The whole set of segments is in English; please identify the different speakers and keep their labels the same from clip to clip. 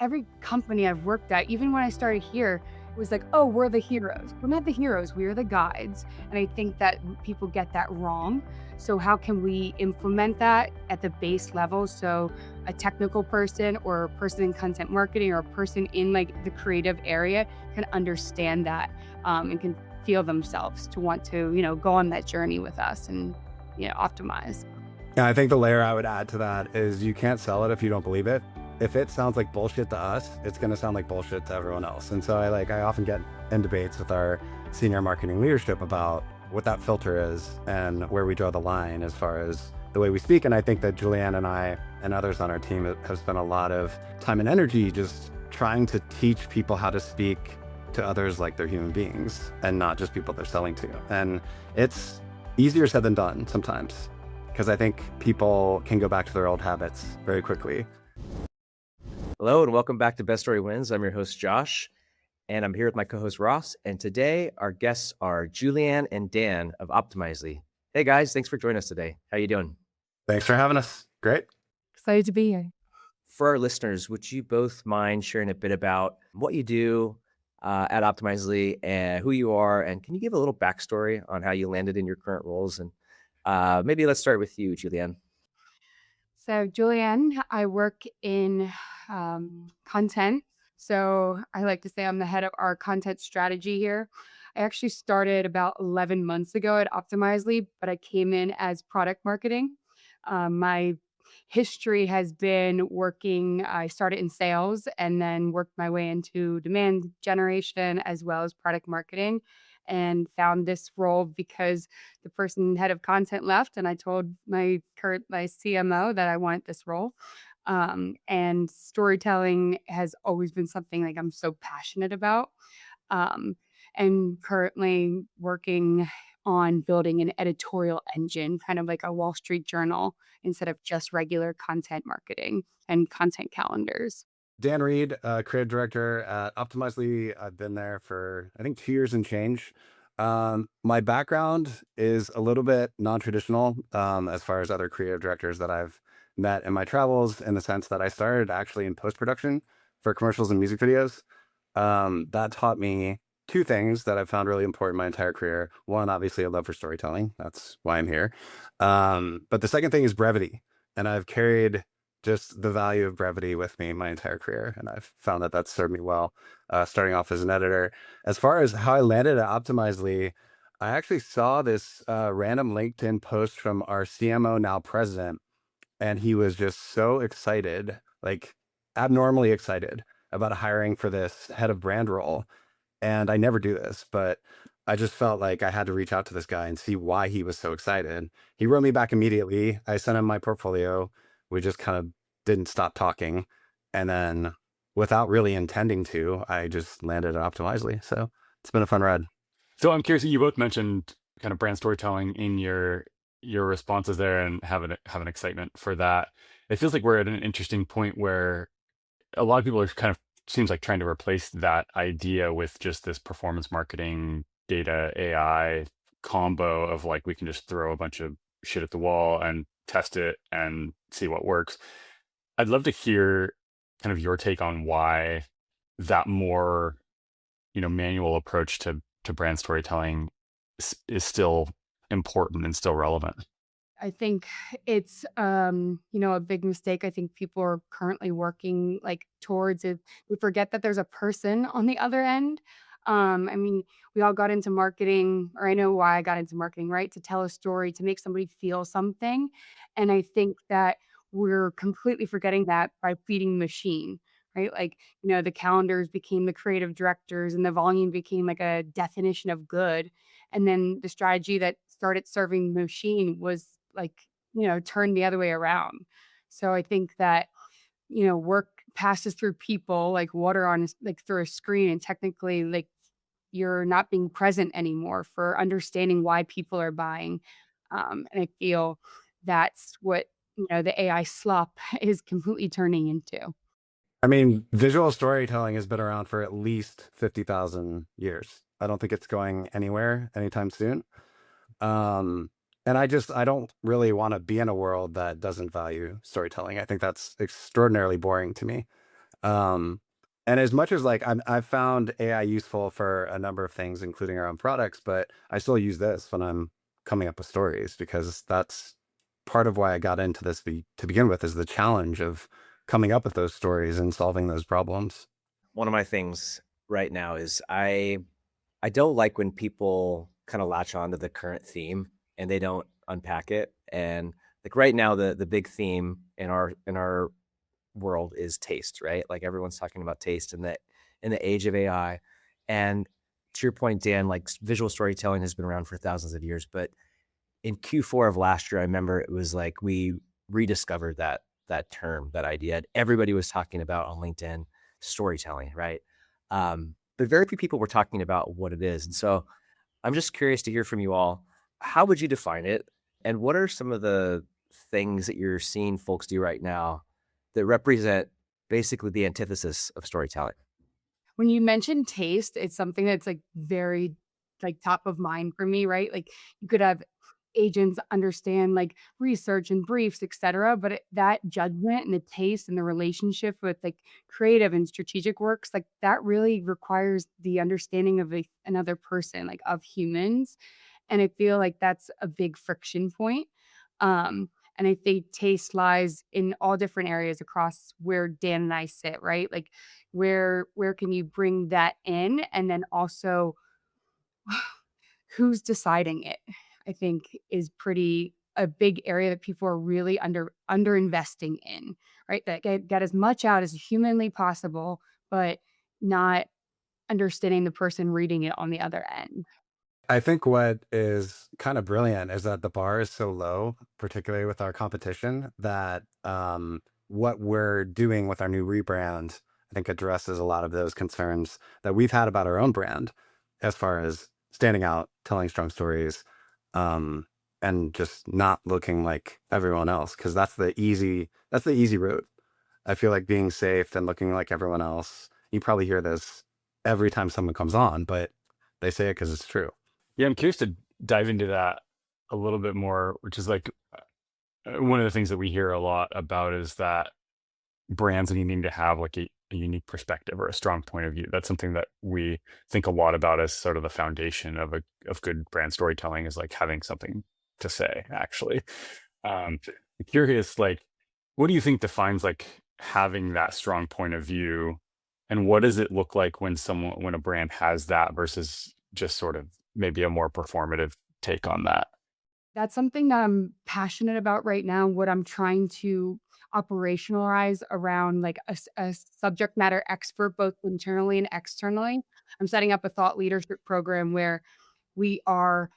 Speaker 1: every company I've worked at, even when I started here, it was like, oh, we're the heroes. We're not the heroes, we are the guides. And I think that people get that wrong. So, how can we implement that at the base level? So, a technical person or a person in content marketing or a person in like the creative area can understand that and can feel themselves to want to, go on that journey with us and, optimize.
Speaker 2: Yeah, I think the layer I would add to that is you can't sell it if you don't believe it. If it sounds like bullshit to us, it's going to sound like bullshit to everyone else. And so I often get in debates with our senior marketing leadership about what that filter is and where we draw the line as far as the way we speak. And I think that Julianne and I and others on our team have spent a lot of time and energy just trying to teach people how to speak to others like they're human beings and not just people they're selling to. And it's easier said than done sometimes, because I think people can go back to their old habits very quickly.
Speaker 3: Hello and welcome back to Best Story Wins. I'm your host, Josh, and I'm here with my co-host, Ross. And today our guests are Julianne and Dan of Optimizely. Hey guys, thanks for joining us today. How you doing?
Speaker 2: Thanks for having us. Great.
Speaker 1: Excited to be here.
Speaker 3: For our listeners, would you both mind sharing a bit about what you do at Optimizely and who you are? And can you give a little backstory on how you landed in your current roles? And maybe let's start with you, Julianne.
Speaker 1: So, Julianne, I work in content. So, I like to say I'm the head of our content strategy here. I actually started about 11 months ago at Optimizely, but I came in as product marketing. My history has been working, I started in sales and then worked my way into demand generation as well as product marketing, and found this role because the person head of content left and I told my CMO that I wanted this role. And storytelling has always been something like I'm so passionate about. Um, and currently working on building an editorial engine, kind of like a Wall Street Journal, instead of just regular content marketing and content calendars.
Speaker 2: Dan Reid, creative director at Optimizely. I've been there for, I think, 2 years and change. My background is a little bit non-traditional as far as other creative directors that I've met in my travels, in the sense that I started actually in post-production for commercials and music videos. That taught me two things that I've found really important my entire career. One, obviously, a love for storytelling. That's why I'm here. But the second thing is brevity. And I've carried just the value of brevity with me my entire career. And I've found that that's served me well, starting off as an editor. As far as how I landed at Optimizely, I actually saw this random LinkedIn post from our CMO, now president, and he was just so excited, like abnormally excited about hiring for this head of brand role. And I never do this, but I just felt like I had to reach out to this guy and see why he was so excited. He wrote me back immediately. I sent him my portfolio. We just kind of didn't stop talking. And then without really intending to, I just landed at Optimizely. So it's been a fun ride.
Speaker 4: So I'm curious, you both mentioned kind of brand storytelling in your responses there and have an excitement for that. It feels like we're at an interesting point where a lot of people are kind of seems like trying to replace that idea with just this performance marketing data AI combo of like we can just throw a bunch of shit at the wall and test it and see what works. I'd love to hear kind of your take on why that more, manual approach to brand storytelling is still important and still relevant.
Speaker 1: I think it's, a big mistake. I think people are currently working like towards it. We forget that there's a person on the other end. I mean, we all got into marketing, or I know why I got into marketing, right? To tell a story, to make somebody feel something. And I think that we're completely forgetting that by feeding the machine, right? Like, the calendars became the creative directors and the volume became like a definition of good. And then the strategy that started serving the machine was like, turn the other way around. So I think that, work passes through people like water on like through a screen, and technically like you're not being present anymore for understanding why people are buying. And I feel that's what, the AI slop is completely turning into.
Speaker 2: I mean, visual storytelling has been around for at least 50,000 years. I don't think it's going anywhere anytime soon. And I don't really want to be in a world that doesn't value storytelling. I think that's extraordinarily boring to me. Um, and as much as like I've found AI useful for a number of things, including our own products, but I still use this when I'm coming up with stories because that's part of why I got into this to begin with, is the challenge of coming up with those stories and solving those problems.
Speaker 3: One of my things right now is I don't like when people kind of latch on to the current theme and they don't unpack it. And like right now, the big theme in our world is taste, right? Like everyone's talking about taste in the age of AI. And to your point, Dan, like visual storytelling has been around for thousands of years, but in Q4 of last year, I remember it was like we rediscovered that term, that idea. And everybody was talking about on LinkedIn storytelling, right? But very few people were talking about what it is. And so I'm just curious to hear from you all. How would you define it? And what are some of the things that you're seeing folks do right now that represent basically the antithesis of storytelling?
Speaker 1: When you mention taste, it's something that's like very like top of mind for me, right? Like you could have agents understand like research and briefs, etc. But that judgment and the taste and the relationship with like creative and strategic works, like that really requires the understanding of another person, like of humans. And I feel like that's a big friction point. And I think taste lies in all different areas across where Dan and I sit, right? Like where can you bring that in? And then also who's deciding it, I think is pretty a big area that people are really under investing in, right? That get as much out as humanly possible, but not understanding the person reading it on the other end.
Speaker 2: I think what is kind of brilliant is that the bar is so low, particularly with our competition, that what we're doing with our new rebrand, I think addresses a lot of those concerns that we've had about our own brand, as far as standing out, telling strong stories, um, and just not looking like everyone else, because that's the easy route. I feel like being safe and looking like everyone else. You probably hear this every time someone comes on, but they say it because it's true.
Speaker 4: Yeah, I'm curious to dive into that a little bit more, which is like one of the things that we hear a lot about is that brands needing to have like a unique perspective or a strong point of view. That's something that we think a lot about as sort of the foundation of good brand storytelling, is like having something to say, actually. I'm curious, like, what do you think defines like having that strong point of view, and what does it look like when a brand has that versus just sort of maybe a more performative take on that?
Speaker 1: That's something that I'm passionate about right now, what I'm trying to operationalize around like a subject matter expert, both internally and externally. I'm setting up a thought leadership program where we are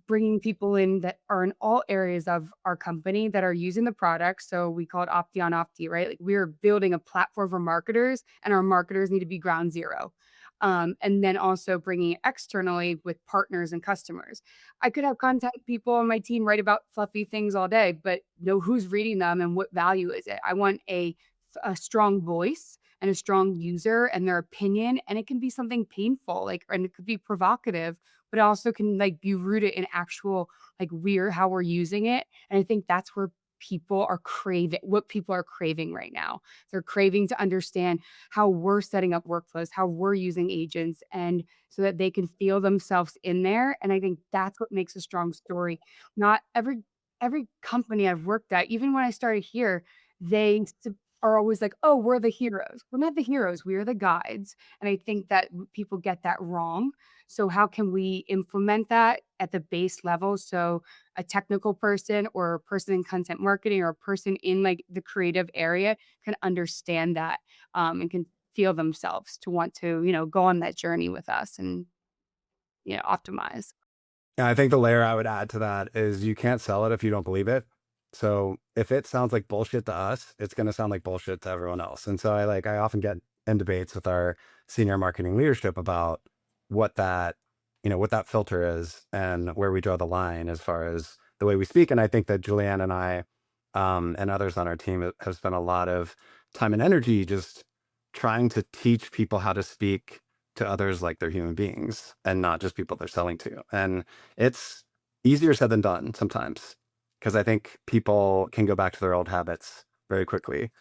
Speaker 1: bringing people in that are in all areas of our company that are using the product. So we call it Opti on Opti, right? Like we're building a platform for marketers, and our marketers need to be ground zero. And then also bringing it externally with partners and customers. I could have content people on my team write about fluffy things all day, but know who's reading them and what value is it. I want a strong voice and a strong user and their opinion, and it can be something painful, like, and it could be provocative, but it also can like be rooted in actual like how we're using it. And I think that's where people are craving right now. They're craving to understand how we're setting up workflows, how we're using agents, and so that they can feel themselves in there. And I think that's what makes a strong story. Not every company I've worked at, even when I started here, are always like, "Oh, we're the heroes." We're not the heroes, we are the guides. And I think that people get that wrong. So how can we implement that at the base level so a technical person or a person in content marketing or a person in like the creative area can understand that, and can feel themselves to want to, go on that journey with us and, optimize.
Speaker 2: And I think the layer I would add to that is you can't sell it if you don't believe it. So if it sounds like bullshit to us, it's going to sound like bullshit to everyone else. And so I often get in debates with our senior marketing leadership about what that, what that filter is and where we draw the line as far as the way we speak. And I think that Julianne and I, and others on our team have spent a lot of time and energy just trying to teach people how to speak to others like they're human beings and not just people they're selling to. And it's easier said than done sometimes, because I think people can go back to their old habits very quickly.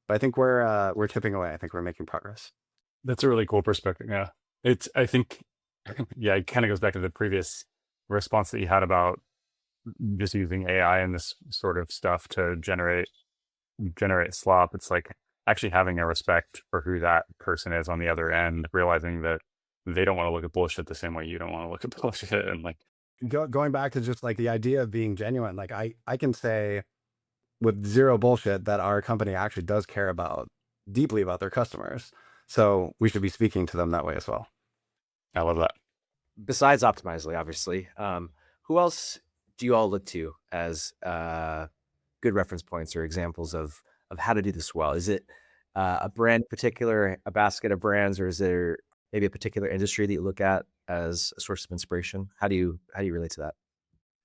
Speaker 2: But I think we're tipping away. I think we're making progress.
Speaker 4: That's a really cool perspective. Yeah. I think, yeah, it kind of goes back to the previous response that you had about just using AI and this sort of stuff to generate slop. It's like actually having a respect for who that person is on the other end, realizing that they don't want to look at bullshit the same way you don't want to look at bullshit. And like,
Speaker 2: Going back to just like the idea of being genuine, like I can say with zero bullshit that our company actually does care deeply about their customers. So we should be speaking to them that way as well.
Speaker 4: I love that.
Speaker 3: Besides Optimizely, obviously, who else do you all look to as good reference points or examples of how to do this well? Is it a brand in particular, a basket of brands, or is there maybe a particular industry that you look at as a source of inspiration? How do you relate to that?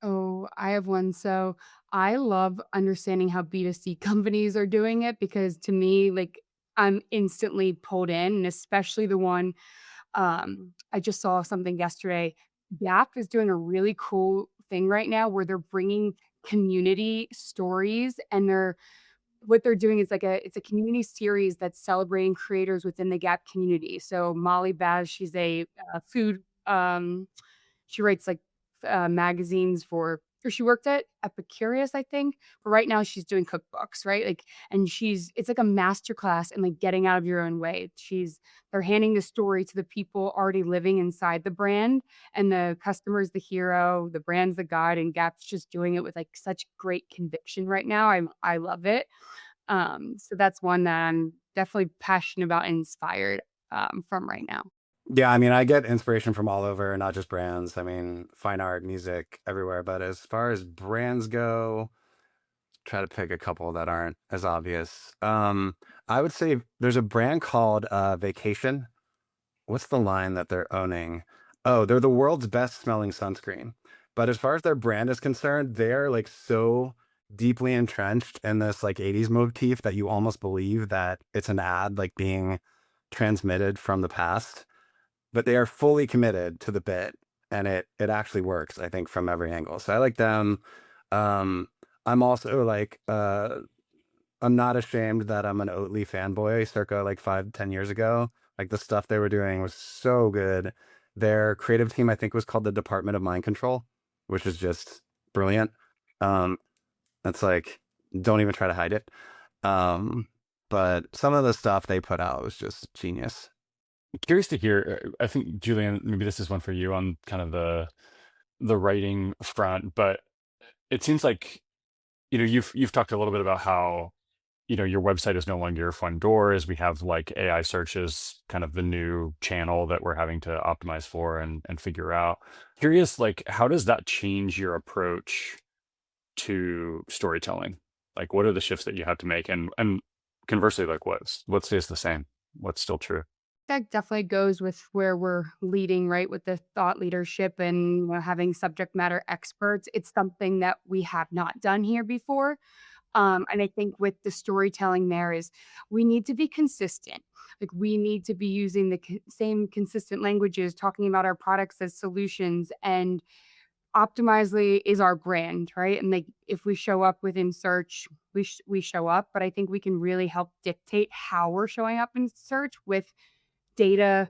Speaker 1: Oh, I have one. So I love understanding how B2C companies are doing it because to me, like I'm instantly pulled in, and especially the one I just saw something yesterday. Gap is doing a really cool thing right now where they're bringing community stories and what they're doing is it's a community series that's celebrating creators within the Gap community. So Molly Baz, she's a food she writes like magazines or she worked at Epicurious, I think. But right now she's doing cookbooks, right? Like, and it's like a master class in like getting out of your own way. They're handing the story to the people already living inside the brand, and the customer's the hero, the brand's the guide, and Gap's just doing it with like such great conviction right now. I love it. So that's one that I'm definitely passionate about and inspired from right now.
Speaker 2: Yeah, I mean, I get inspiration from all over, not just brands. I mean, fine art, music, everywhere. But as far as brands go, try to pick a couple that aren't as obvious. I would say there's a brand called Vacation. What's the line that they're owning? Oh, they're the world's best smelling sunscreen. But as far as their brand is concerned, they're like so deeply entrenched in this like 80s motif that you almost believe that it's an ad like being transmitted from the past. But they are fully committed to the bit, and it actually works, I think, from every angle. So I like them. I'm also like I'm not ashamed that I'm an Oatly fanboy circa like 5-10 years ago. Like the stuff they were doing was so good. Their creative team, I think, was called the Department of Mind Control, which is just brilliant. That's like, don't even try to hide it. But some of the stuff they put out was just genius.
Speaker 4: Curious to hear. I think Julianne, maybe this is one for you on kind of the writing front, but it seems like you've talked a little bit about how your website is no longer your front door, as we have like AI searches, kind of the new channel that we're having to optimize for and figure out. Curious, like how does that change your approach to storytelling? Like what are the shifts that you have to make, and conversely, like what stays the same? What's still true?
Speaker 1: That definitely goes with where we're leading, right? With the thought leadership and having subject matter experts. It's something that we have not done here before. And I think with the storytelling there is we need to be consistent. Like we need to be using the same consistent languages, talking about our products as solutions, and Optimizely is our brand, right? And like if we show up within search, we show up, but I think we can really help dictate how we're showing up in search with data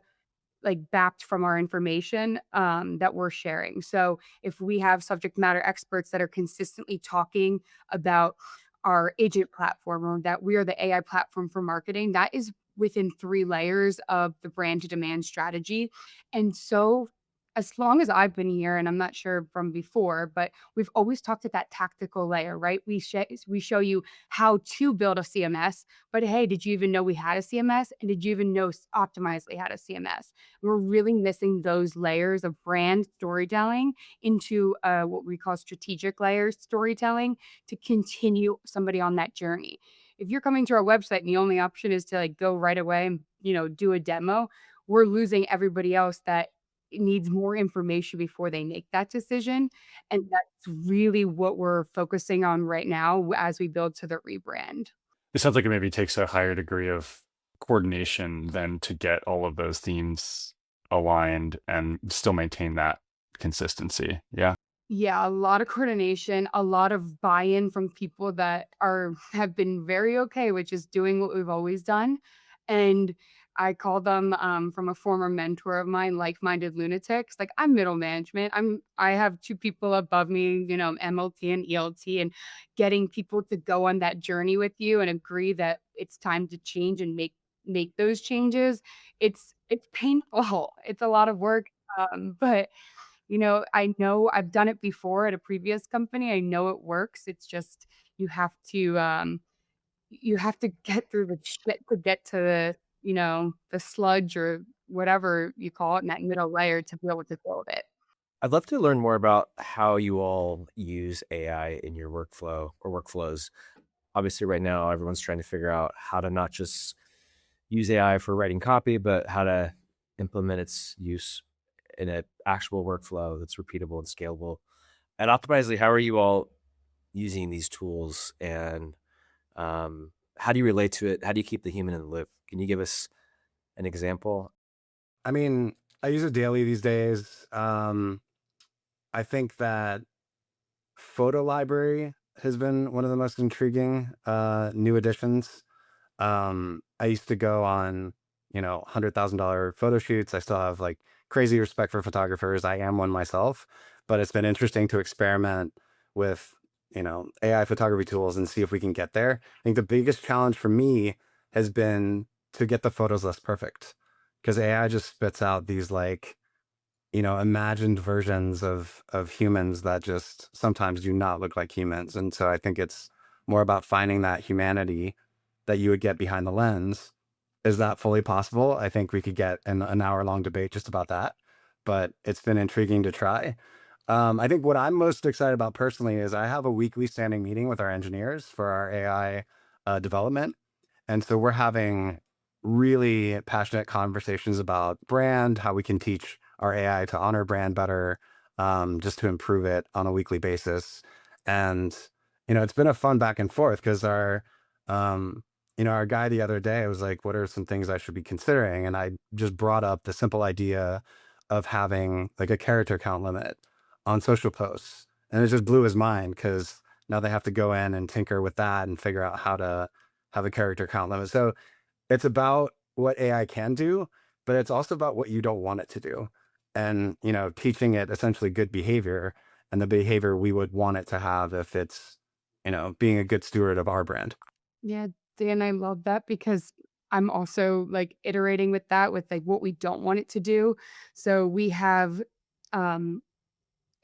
Speaker 1: like backed from our information that we're sharing. So if we have subject matter experts that are consistently talking about our agent platform or that we are the AI platform for marketing, that is within 3 layers of the brand to demand strategy. And so as long as I've been here, and I'm not sure from before, but we've always talked at that tactical layer, right? We show you how to build a CMS, but hey, did you even know we had a CMS? And did you even know Optimizely had a CMS? We're really missing those layers of brand storytelling into what we call strategic layers storytelling to continue somebody on that journey. If you're coming to our website and the only option is to like go right away and do a demo, we're losing everybody else that needs more information before they make that decision. And that's really what we're focusing on right now as we build to the rebrand.
Speaker 4: It sounds like it maybe takes a higher degree of coordination than to get all of those themes aligned and still maintain that consistency. Yeah.
Speaker 1: Yeah, a lot of coordination, a lot of buy-in from people that have been very okay with just doing what we've always done. And I call them from a former mentor of mine, like-minded lunatics. Like I'm middle management. I have two people above me, MLT and ELT, and getting people to go on that journey with you and agree that it's time to change and make those changes. It's painful. It's a lot of work. But I know I've done it before at a previous company. I know it works. It's just you have to you have to get through the shit to get to the sludge or whatever you call it in that middle layer to be able to build it.
Speaker 3: I'd love to learn more about how you all use AI in your workflow or workflows. Obviously, right now, everyone's trying to figure out how to not just use AI for writing copy, but how to implement its use in an actual workflow that's repeatable and scalable. At Optimizely, how are you all using these tools, and how do you relate to it? How do you keep the human in the loop? Can you give us an example?
Speaker 2: I mean, I use it daily these days. I think that photo library has been one of the most intriguing new additions. I used to go on, $100,000 photo shoots. I still have like crazy respect for photographers. I am one myself, but it's been interesting to experiment with, AI photography tools and see if we can get there. I think the biggest challenge for me has been to get the photos less perfect because AI just spits out these like, imagined versions of humans that just sometimes do not look like humans. And so I think it's more about finding that humanity that you would get behind the lens. Is that fully possible? I think we could get an hour-long debate just about that, but it's been intriguing to try. I think what I'm most excited about personally is I have a weekly standing meeting with our engineers for our AI development. And so we're having really passionate conversations about brand, how we can teach our AI to honor brand better, just to improve it on a weekly basis. And, it's been a fun back and forth because our guy the other day was like, what are some things I should be considering? And I just brought up the simple idea of having like a character count limit on social posts. And it just blew his mind because now they have to go in and tinker with that and figure out how to have a character count limit. So it's about what AI can do, but it's also about what you don't want it to do. And, teaching it essentially good behavior and the behavior we would want it to have if it's, being a good steward of our brand.
Speaker 1: Yeah, Dan, I love that because I'm also like iterating with that with like what we don't want it to do. So we have um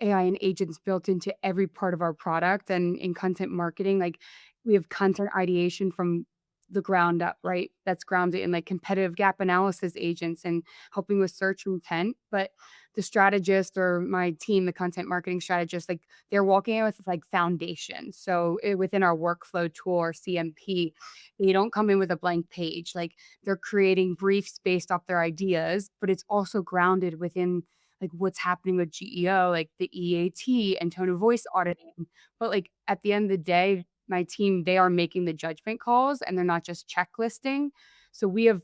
Speaker 1: AI and agents built into every part of our product and in content marketing. Like we have content ideation from the ground up, right? That's grounded in like competitive gap analysis agents and helping with search intent. But the strategist or my team, the content marketing strategist, like they're walking in with like foundation. So within our workflow tool or CMP, they don't come in with a blank page. Like they're creating briefs based off their ideas, but it's also grounded within like what's happening with GEO, like the EAT and tone of voice auditing. But like at the end of the day, my team, they are making the judgment calls and they're not just checklisting. So we have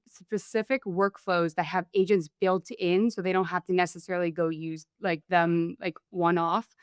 Speaker 1: specific workflows that have agents built in so they don't have to necessarily go use like them like one off.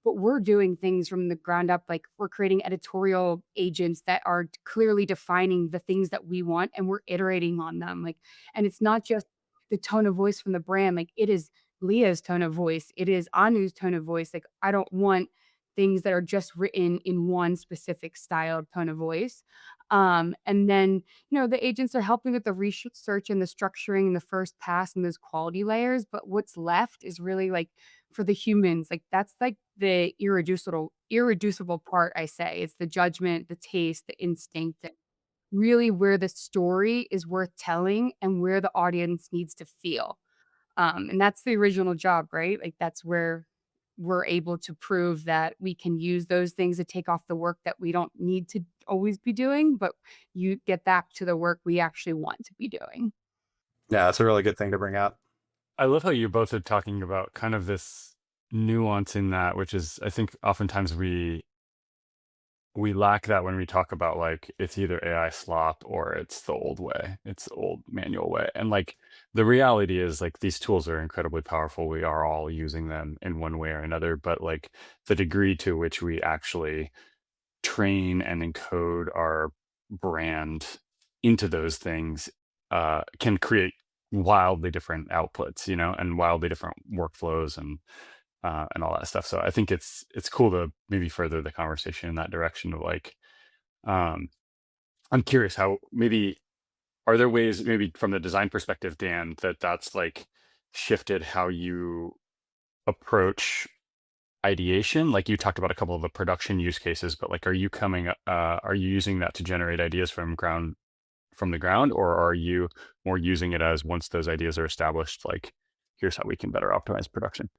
Speaker 1: But we're doing things from the ground up. Like we're creating editorial agents that are clearly defining the things that we want and we're iterating on them. Like, and it's not just the tone of voice from the brand. Like it is Leah's tone of voice. It is Anu's tone of voice. Like I don't want things that are just written in one specific style of tone of voice. And then, the agents are helping with the research and the structuring and the first pass and those quality layers. But what's left is really like for the humans, like that's like the irreducible part, I say. It's the judgment, the taste, the instinct, and really where the story is worth telling and where the audience needs to feel. And that's the original job, right? Like that's where we're able to prove that we can use those things to take off the work that we don't need to always be doing, but you get back to the work we actually want to be doing.
Speaker 2: Yeah, that's a really good thing to bring up.
Speaker 4: I love how you both are talking about kind of this nuance in that, which is, I think, oftentimes we we lack that when we talk about like it's either AI slop or it's the old way, it's the old manual way. And like the reality is like these tools are incredibly powerful. We are all using them in one way or another, but like the degree to which we actually train and encode our brand into those things can create wildly different outputs, you know, and wildly different workflows and all that stuff. So I think it's cool to maybe further the conversation in that direction of like, um, I'm curious how maybe are there ways maybe from the design perspective, Dan, that's like shifted how you approach ideation? Like you talked about a couple of the production use cases, but like, are you using that to generate ideas from the ground, or are you more using it as once those ideas are established, like here's how we can better optimize production?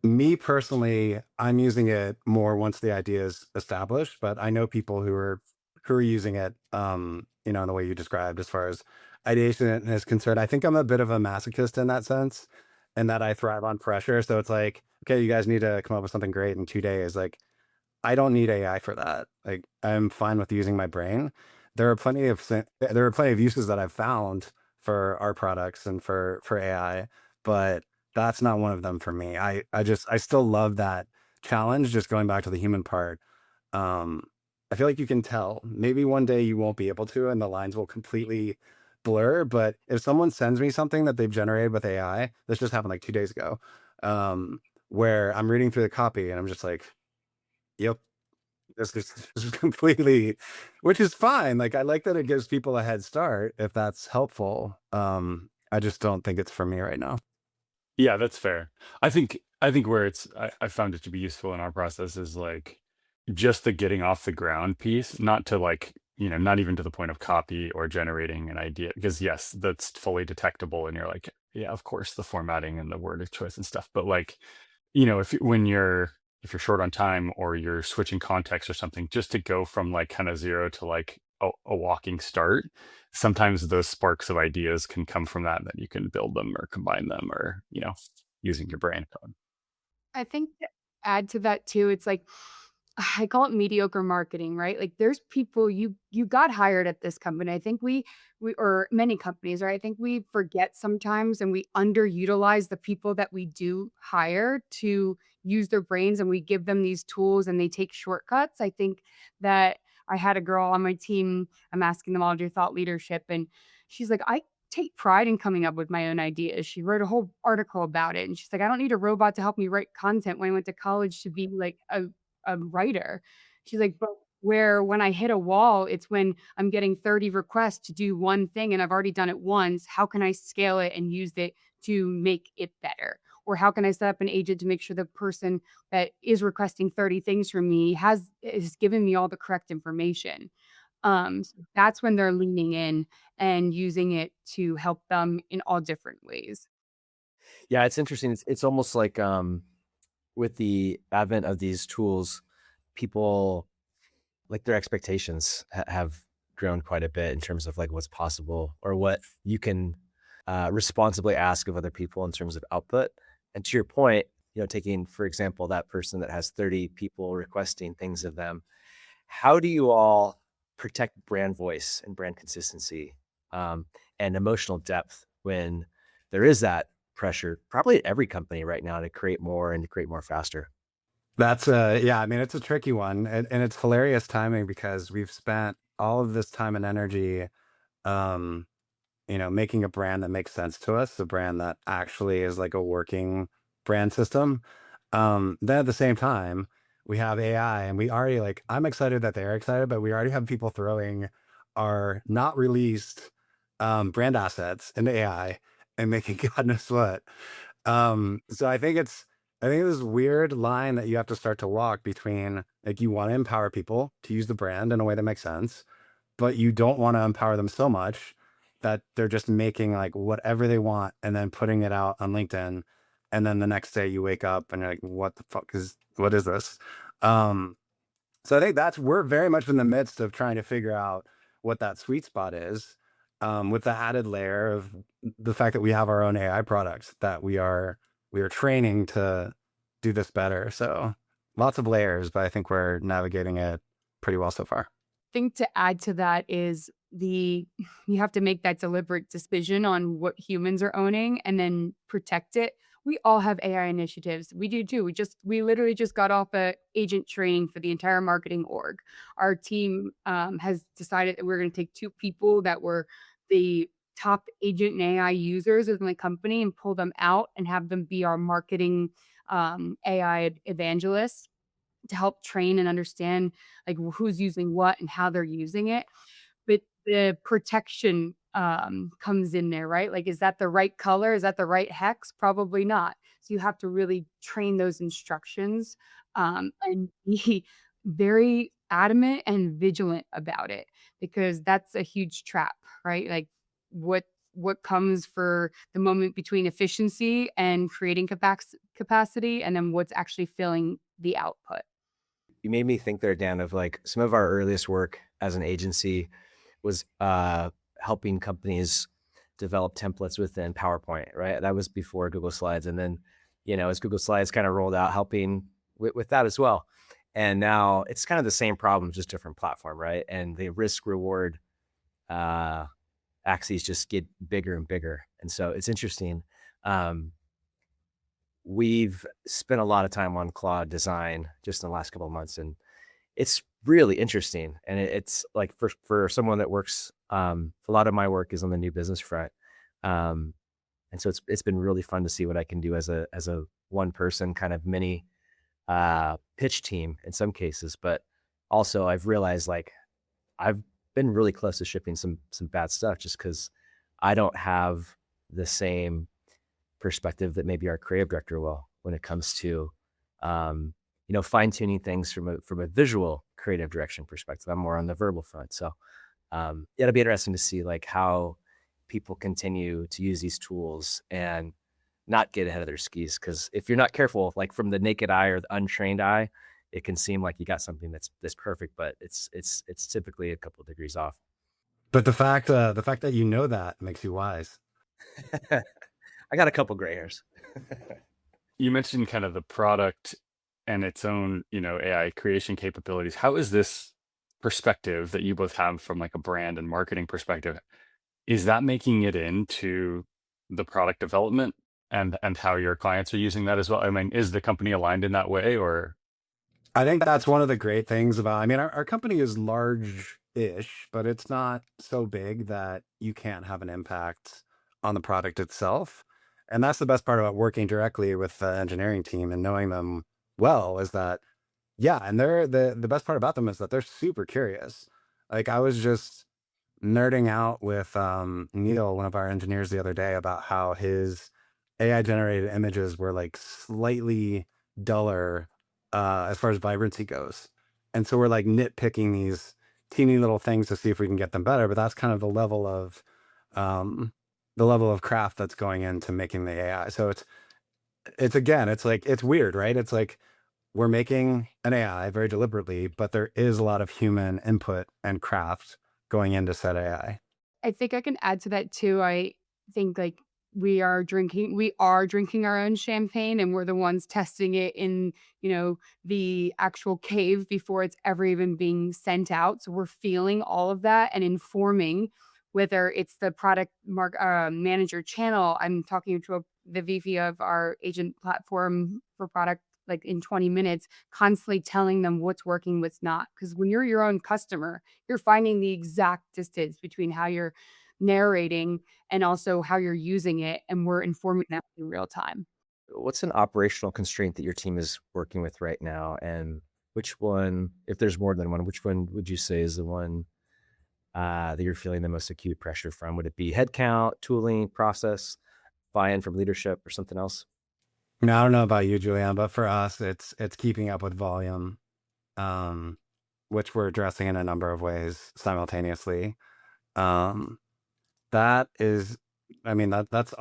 Speaker 2: Me personally, I'm using it more once the idea is established, but I know people who are using it, you know, in the way you described as far as ideation is concerned. I think I'm a bit of a masochist in that sense, and that I thrive on pressure. So it's like, okay, you guys need to come up with something great in 2 days. Like, I don't need AI for that. Like, I'm fine with using my brain. There are plenty of uses that I've found for our products and for AI, but that's not one of them for me. I still love that challenge. Just going back to the human part. Um, I feel like you can tell. Maybe one day you won't be able to, and the lines will completely blur. But if someone sends me something that they've generated with AI, this just happened like 2 days ago, um, where I'm reading through the copy and I'm just like, yep, this is completely, which is fine. Like, I like that it gives people a head start if that's helpful. I just don't think it's for me right now.
Speaker 4: Yeah, that's fair. I think where I found it to be useful in our process is like just the getting off the ground piece, not to like, you know, not even to the point of copy or generating an idea, because yes, that's fully detectable and you're like, yeah, of course, the formatting and the word choice and stuff. But like, you know, if you're short on time or you're switching context or something, just to go from like kind of zero to like a walking start, sometimes those sparks of ideas can come from that you can build them or combine them or, you know, using your brain.
Speaker 1: I think to add to that too, it's like I call it mediocre marketing, right? Like there's people you got hired at this company. I think we or many companies, right? I think we forget sometimes and we underutilize the people that we do hire to use their brains, and we give them these tools and they take shortcuts. I think that I had a girl on my team, I'm asking them all to do thought leadership, and she's like, I take pride in coming up with my own ideas. She wrote a whole article about it. And she's like, I don't need a robot to help me write content when I went to college to be like a writer. She's like, but where when I hit a wall, it's when I'm getting 30 requests to do one thing and I've already done it once. How can I scale it and use it to make it better? Or how can I set up an agent to make sure the person that is requesting 30 things from me is giving me all the correct information? So that's when they're leaning in and using it to help them in all different ways.
Speaker 3: Yeah, it's interesting. It's almost like with the advent of these tools, people like their expectations have grown quite a bit in terms of like what's possible or what you can responsibly ask of other people in terms of output. And to your point, you know, taking, for example, that person that has 30 people requesting things of them, how do you all protect brand voice and brand consistency and emotional depth when there is that pressure, probably at every company right now, to create more and to create more faster?
Speaker 2: That's yeah, I mean, it's a tricky one, and it's hilarious timing because we've spent all of this time and energy, um, you know, making a brand that makes sense to us, a brand that actually is like a working brand system. Then at the same time, we have AI, and we already like, I'm excited that they're excited, but we already have people throwing our not released brand assets into AI and making God knows what. So I think this weird line that you have to start to walk between like you want to empower people to use the brand in a way that makes sense, but you don't want to empower them so much that they're just making like whatever they want and then putting it out on LinkedIn. And then the next day you wake up and you're like, what is this? Um, so I think we're very much in the midst of trying to figure out what that sweet spot is, with the added layer of the fact that we have our own AI products that we are training to do this better. So lots of layers, but I think we're navigating it pretty well so far.
Speaker 1: Think to add to that is you have to make that deliberate decision on what humans are owning and then protect it. We all have AI initiatives. We do too. We literally just got off a agent training for the entire marketing org. Our team has decided that we're going to take 2 people that were the top agent and AI users within the company and pull them out and have them be our marketing AI evangelists to help train and understand like who's using what and how they're using it. But the protection comes in there, right? Like, is that the right color? Is that the right hex? Probably not. So you have to really train those instructions and be very adamant and vigilant about it because that's a huge trap, right? Like what what comes for the moment between efficiency and creating capacity and then what's actually filling the output.
Speaker 3: You made me think there, Dan, of like some of our earliest work as an agency was helping companies develop templates within PowerPoint, right? That was before Google Slides. And then, as Google Slides kind of rolled out, helping with that as well. And now it's kind of the same problem, just different platform, right? And the risk reward axes just get bigger and bigger. And so it's interesting. We've spent a lot of time on Claude design just in the last couple of months, and it's really interesting. And it's like for someone that works, a lot of my work is on the new business front. And so it's been really fun to see what I can do as a one person kind of mini pitch team in some cases. But also I've realized like I've been really close to shipping some bad stuff just because I don't have the same perspective that maybe our creative director will when it comes to fine tuning things from a visual creative direction perspective. I'm more on the verbal front. So it'll be interesting to see like how people continue to use these tools and not get ahead of their skis. Because if you're not careful, like from the naked eye or the untrained eye, it can seem like you got something that's perfect, but it's typically a couple of degrees off.
Speaker 2: But the fact that you know that makes you wise.
Speaker 3: I got a couple gray hairs.
Speaker 4: You mentioned kind of the product and its own, AI creation capabilities. How is this perspective that you both have from like a brand and marketing perspective, is that making it into the product development and how your clients are using that as well? I mean, is the company aligned in that way or?
Speaker 2: I think that's one of the great things about, I mean, our company is large-ish, but it's not so big that you can't have an impact on the product itself. And that's the best part about working directly with the engineering team and knowing them well is that, yeah, and they're the best part about them is that they're super curious. Like I was just nerding out with Neil, one of our engineers, the other day about how his AI generated images were like slightly duller as far as vibrancy goes. And so we're like nitpicking these teeny little things to see if we can get them better. But that's kind of um, the level of craft that's going into making the AI. So it's again, it's like, it's weird, right? It's like we're making an AI very deliberately, but there is a lot of human input and craft going into said AI.
Speaker 1: I think I can add to that too. I think like we are drinking our own champagne and we're the ones testing it in, the actual cave before it's ever even being sent out. So we're feeling all of that and informing whether it's the product manager channel. I'm talking to the VP of our agent platform for product like in 20 minutes, constantly telling them what's working, what's not. Because when you're your own customer, you're finding the exact distance between how you're narrating and also how you're using it. And we're informing them in real time.
Speaker 3: What's an operational constraint that your team is working with right now? And which one, if there's more than one, which one would you say is the one that you're feeling the most acute pressure from? Would it be headcount, tooling, process, buy-in from leadership, or something else?
Speaker 2: Now, I don't know about you, Julianne, but for us, it's keeping up with volume, which we're addressing in a number of ways simultaneously. That is, I mean, that's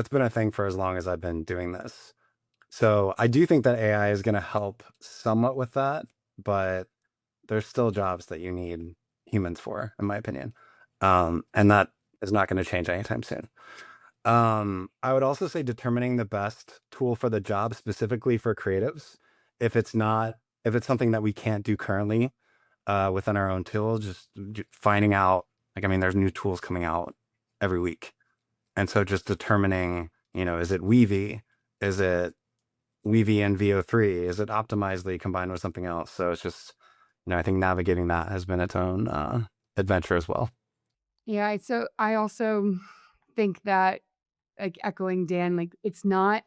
Speaker 2: been a thing for as long as I've been doing this. So I do think that AI is going to help somewhat with that, but there's still jobs that you need humans for, in my opinion. And that is not going to change anytime soon. I would also say determining the best tool for the job specifically for creatives. If it's something that we can't do currently, within our own tool, just finding out, like, I mean, there's new tools coming out every week. And so just determining, is it Weavy? Is it Weavy and VO3? Is it Optimizely combined with something else? So it's just, I think navigating that has been its own adventure as well.
Speaker 1: Yeah, so I also think that, like, echoing Dan, like, it's not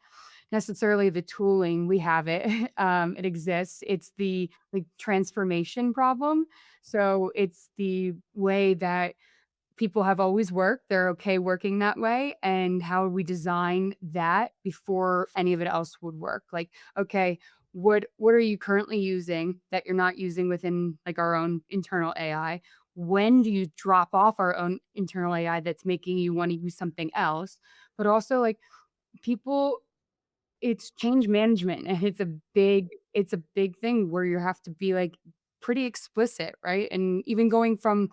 Speaker 1: necessarily the tooling, we have it, it exists. It's the, like, transformation problem. So it's the way that people have always worked, they're okay working that way, and how we design that before any of it else would work. Like, okay, what are you currently using that you're not using within, like, our own internal AI? When do you drop off our own internal AI that's making you wanna use something else? But also, like, people it's change management, and it's a big thing where you have to be, like, pretty explicit, right? And even going from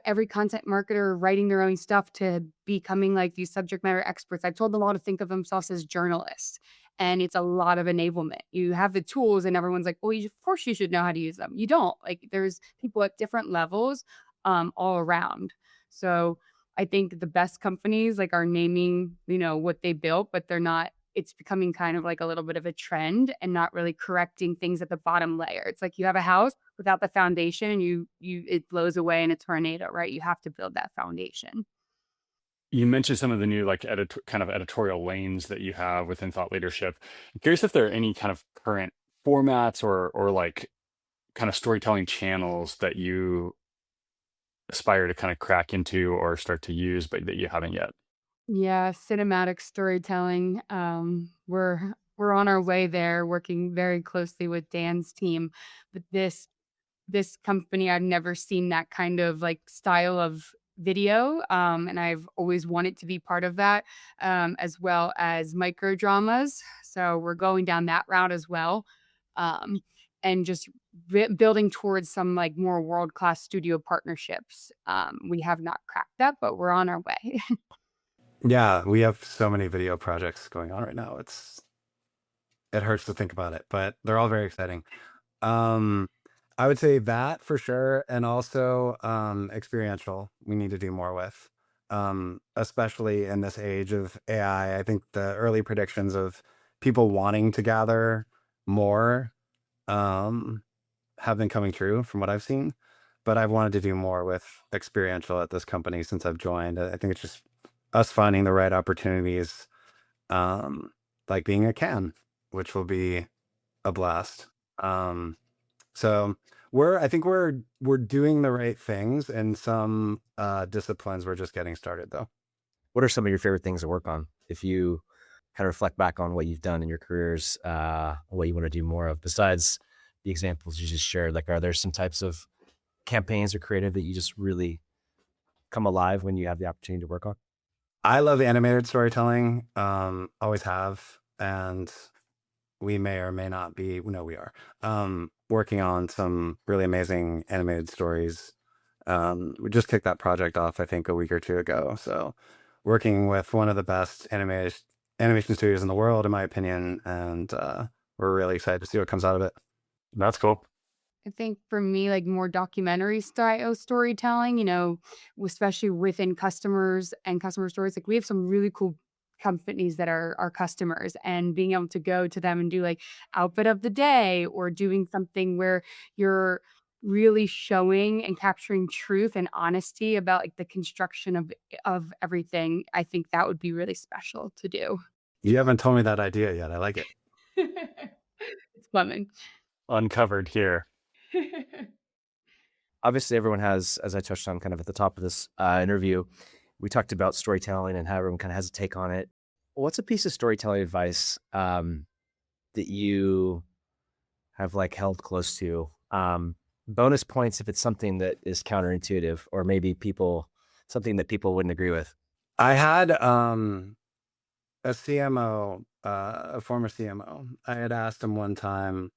Speaker 1: every content marketer writing their own stuff to becoming, like, these subject matter experts. I've told them all to think of themselves as journalists, and it's a lot of enablement. You have the tools and everyone's like, "Well, of course you should know how to use them." You don't. Like, there's people at different levels, all around. So, I think the best companies, like, are naming, what they built, but they're not it's becoming kind of like a little bit of a trend and not really correcting things at the bottom layer. It's like you have a house without the foundation and it blows away in a tornado, right? You have to build that foundation.
Speaker 4: You mentioned some of the new like kind of editorial lanes that you have within thought leadership. I'm curious if there are any kind of current formats or like kind of storytelling channels that you aspire to kind of crack into or start to use, but that you haven't yet.
Speaker 1: Yeah, cinematic storytelling. We're on our way there, working very closely with Dan's team. But this company, I've never seen that kind of, like, style of video, and I've always wanted to be part of that, as well as micro dramas. So we're going down that route as well, um, and just building towards some, like, more world class studio partnerships. We have not cracked that, but we're on our way.
Speaker 2: Yeah, we have so many video projects going on right now. It hurts to think about it, but they're all very exciting. Um, I would say that for sure, and also experiential. We need to do more with, especially in this age of AI. I think the early predictions of people wanting to gather more um, have been coming true from what I've seen. But I've wanted to do more with experiential at this company since I've joined. I think it's just us finding the right opportunities, um, like being a can, which will be a blast. Um, so I think we're doing the right things in some disciplines. We're just getting started though.
Speaker 3: What are some of your favorite things to work on? If you kind of reflect back on what you've done in your careers, what you want to do more of, besides the examples you just shared, like, are there some types of campaigns or creative that you just really come alive when you have the opportunity to work on?
Speaker 2: I love animated storytelling. Always have, and we may or may not be. No, we are working on some really amazing animated stories. We just kicked that project off, I think, a week or two ago. So, working with one of the best animation studios in the world, in my opinion, and we're really excited to see what comes out of it.
Speaker 4: That's cool.
Speaker 1: I think for me, like, more documentary style storytelling, especially within customers and customer stories. Like, we have some really cool companies that are our customers, and being able to go to them and do, like, outfit of the day, or doing something where you're really showing and capturing truth and honesty about, like, the construction of everything. I think that would be really special to do.
Speaker 2: You haven't told me that idea yet. I like it.
Speaker 1: It's fun.
Speaker 4: Uncovered here.
Speaker 3: Obviously, everyone has, as I touched on kind of at the top of this interview, we talked about storytelling and how everyone kind of has a take on it. What's a piece of storytelling advice that you have like held close to? Bonus points if it's something that is counterintuitive or maybe something that people wouldn't agree with.
Speaker 2: I had a CMO, a former CMO. I had asked him one time,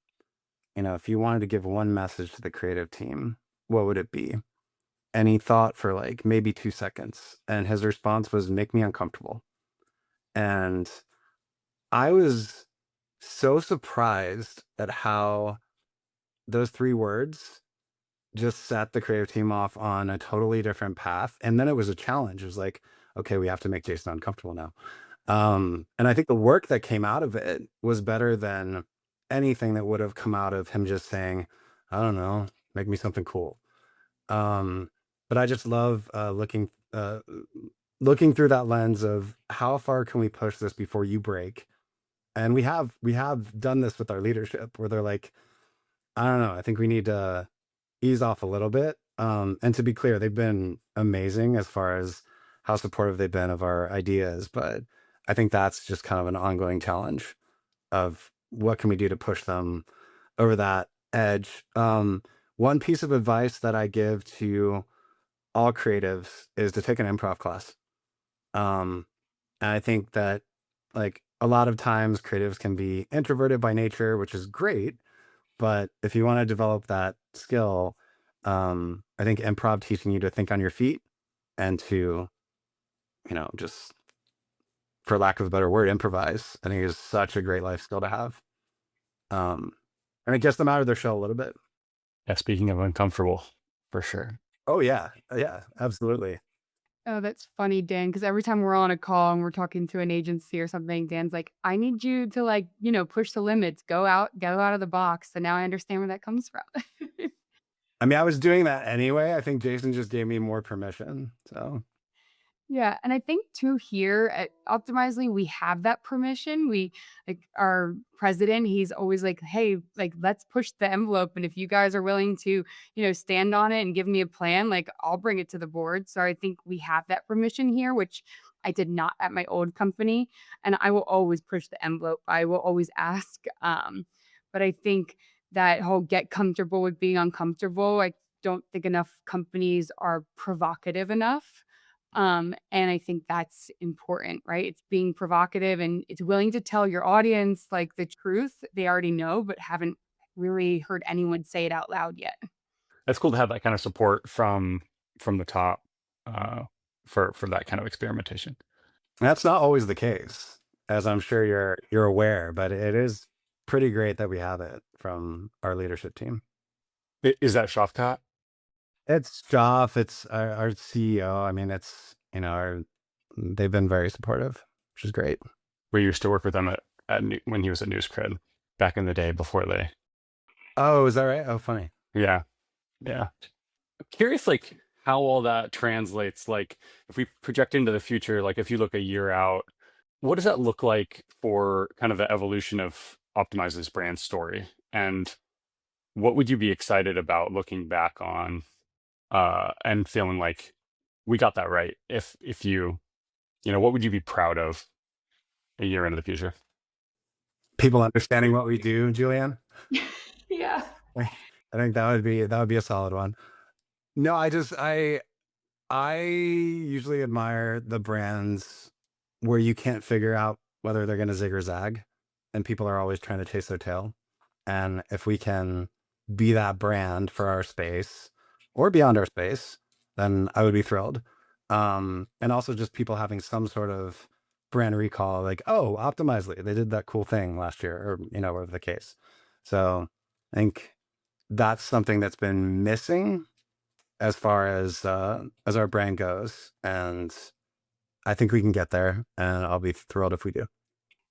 Speaker 2: if you wanted to give one message to the creative team, what would it be? And he thought for like maybe 2 seconds. And his response was, make me uncomfortable. And I was so surprised at how those 3 words just set the creative team off on a totally different path. And then it was a challenge. It was like, okay, we have to make Jason uncomfortable now. And I think the work that came out of it was better than anything that would have come out of him just saying, I don't know, make me something cool. But I just love looking through that lens of how far can we push this before you break. And we have done this with our leadership where they're like, I don't know, I think we need to ease off a little bit. And to be clear, they've been amazing as far as how supportive they've been of our ideas. But I think that's just kind of an ongoing challenge of what can we do to push them over that edge. One piece of advice that I give to all creatives is to take an improv class. And I think that like a lot of times creatives can be introverted by nature, which is great. But if you want to develop that skill, I think improv teaching you to think on your feet and to, just for lack of a better word, improvise, I think is such a great life skill to have. And it gets them out of their shell a little bit.
Speaker 4: Yeah, speaking of uncomfortable, for sure.
Speaker 2: Oh yeah. Yeah, absolutely.
Speaker 1: Oh, that's funny, Dan, because every time we're on a call and we're talking to an agency or something, Dan's like, I need you to like, push the limits, go out of the box. So now I understand where that comes from.
Speaker 2: I mean, I was doing that anyway. I think Jason just gave me more permission. So
Speaker 1: Yeah, and I think too here at Optimizely, we have that permission. We like our president, he's always like, hey, like let's push the envelope. And if you guys are willing to, stand on it and give me a plan, like I'll bring it to the board. So I think we have that permission here, which I did not at my old company. And I will always push the envelope. I will always ask. But I think that whole get comfortable with being uncomfortable, I don't think enough companies are provocative enough. And I think that's important, right? It's being provocative and it's willing to tell your audience like the truth they already know, but haven't really heard anyone say it out loud yet.
Speaker 4: It's cool to have that kind of support from the top for that kind of experimentation.
Speaker 2: that's not always the case, as I'm sure you're aware, but it is pretty great that we have it from our leadership team.
Speaker 4: Is that Shafkat?
Speaker 2: It's Joff, it's our CEO. I mean, it's, they've been very supportive, which is great.
Speaker 4: We used to work with them when he was at NewsCred back in the day before they.
Speaker 2: Oh, is that right? Oh, funny.
Speaker 4: Yeah. I'm curious, like how all that translates. Like if we project into the future, like if you look a year out, what does that look like for kind of the evolution of Optimize's brand story? And what would you be excited about looking back on and feeling like we got that right? If you, what would you be proud of a year into the future?
Speaker 2: People understanding what we do, Julianne.
Speaker 1: Yeah.
Speaker 2: I think that would be a solid one. No, I usually admire the brands where you can't figure out whether they're going to zig or zag, and people are always trying to chase their tail. And if we can be that brand for our space or beyond our space, then I would be thrilled. And also just people having some sort of brand recall, like, oh, Optimizely, they did that cool thing last year, or whatever the case. So I think that's something that's been missing as far as our brand goes, and I think we can get there, and I'll be thrilled if we do.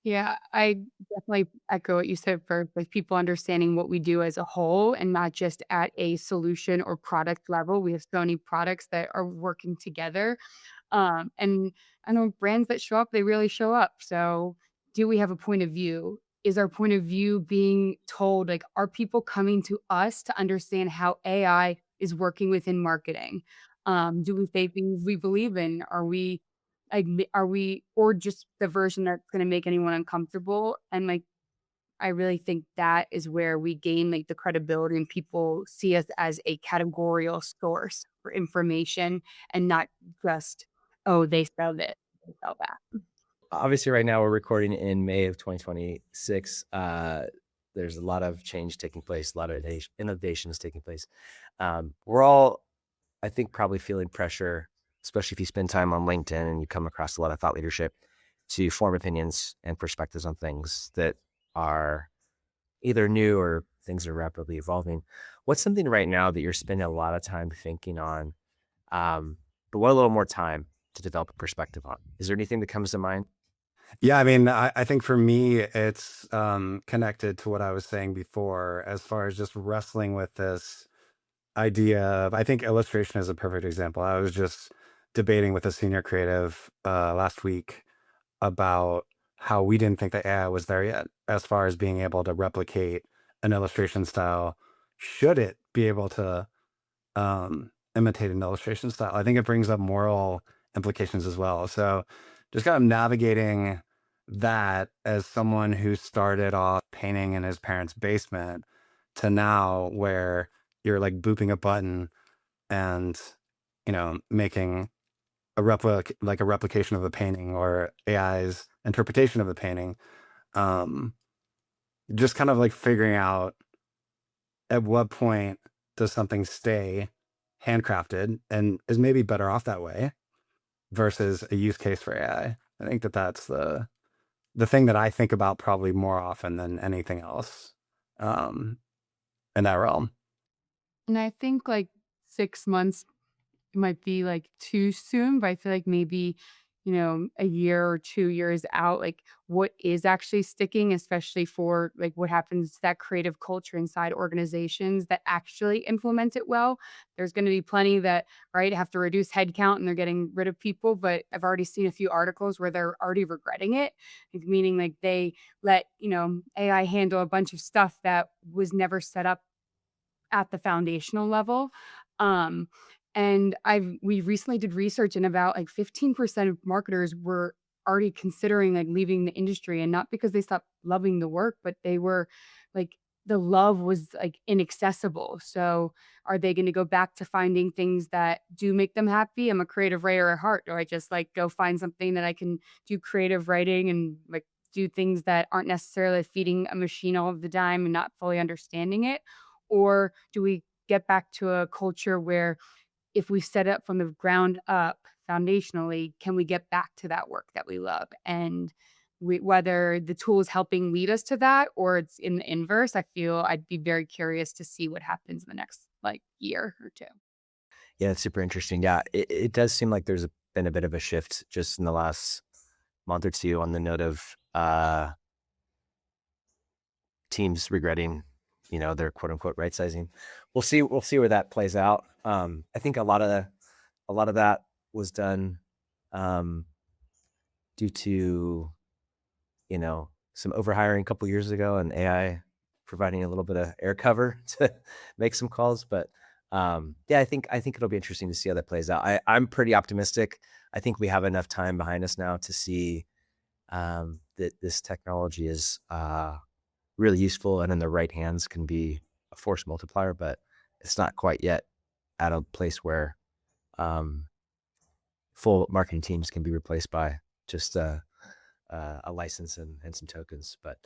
Speaker 1: Yeah, I definitely echo what you said first, like people understanding what we do as a whole and not just at a solution or product level. We have so many products that are working together. And I know brands that show up, they really show up. So do we have a point of view? Is our point of view being told, like, are people coming to us to understand how AI is working within marketing? Do we say things we believe in? Are we or just the version that's going to make anyone uncomfortable? And like I really think that is where we gain like the credibility and people see us as a categorical source for information and not just, oh, they sell this, they sell that.
Speaker 3: Obviously, right now we're recording in May of 2026. There's a lot of change taking place, a lot of innovations taking place. We're all, I think, probably feeling pressure, especially if you spend time on LinkedIn and you come across a lot of thought leadership, to form opinions and perspectives on things that are either new or things are rapidly evolving. What's something right now that you're spending a lot of time thinking on, but want a little more time to develop a perspective on? Is there anything that comes to mind?
Speaker 2: Yeah, I mean, I think for me, it's connected to what I was saying before, as far as just wrestling with this idea of, I think illustration is a perfect example. I was just debating with a senior creative last week about how we didn't think that AI was there yet, as far as being able to replicate an illustration style. Should it be able to imitate an illustration style? I think it brings up moral implications as well. So just kind of navigating that as someone who started off painting in his parents' basement to now where you're like booping a button and, making a replication of a painting or AI's interpretation of the painting. Um, just kind of like figuring out at what point does something stay handcrafted and is maybe better off that way versus a use case for AI. I think that that's the thing that I think about probably more often than anything else um, in that realm.
Speaker 1: And I think like 6 months might be like too soon, but I feel like maybe, a year or 2 years out, like what is actually sticking, especially for like what happens to that creative culture inside organizations that actually implement it well. There's going to be plenty that, right, have to reduce headcount and they're getting rid of people. But I've already seen a few articles where they're already regretting it, like, meaning like they let, AI handle a bunch of stuff that was never set up at the foundational level. Um, and we recently did research and about like 15% of marketers were already considering like leaving the industry, and not because they stopped loving the work, but they were like the love was like inaccessible. So are they going to go back to finding things that do make them happy? I'm a creative writer at heart. Or I just like go find something that I can do creative writing and like do things that aren't necessarily feeding a machine all of the time and not fully understanding it? Or do we get back to a culture where if we set up from the ground up foundationally, can we get back to that work that we love? And whether the tool is helping lead us to that or it's in the inverse, I feel I'd be very curious to see what happens in the next like year or two.
Speaker 3: Yeah, it's super interesting. Yeah, it does seem like been a bit of a shift just in the last month or two on the note of teams regretting, their quote unquote right sizing. We'll see where that plays out. I think a lot of that was done due to, some overhiring a couple years ago and AI providing a little bit of air cover to make some calls. But yeah, I think it'll be interesting to see how that plays out. I'm pretty optimistic. I think we have enough time behind us now to see that this technology is really useful and in the right hands can be a force multiplier, but it's not quite yet at a place where full marketing teams can be replaced by just a license and some tokens. But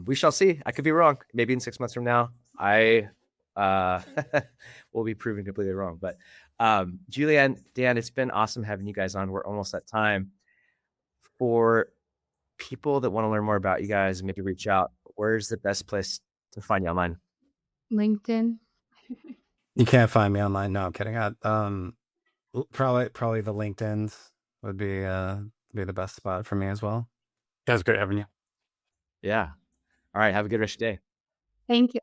Speaker 3: we shall see. I could be wrong. Maybe in 6 months from now, I will be proven completely wrong. But Julianne, Dan, it's been awesome having you guys on. We're almost at time. For people that want to learn more about you guys and maybe reach out, where's the best place to find you online?
Speaker 1: LinkedIn.
Speaker 2: You can't find me online. No, I'm kidding. Probably the LinkedIn's would be the best spot for me as well.
Speaker 4: Yeah, it's great having you.
Speaker 3: Yeah. All right. Have a good rest of your day.
Speaker 1: Thank you.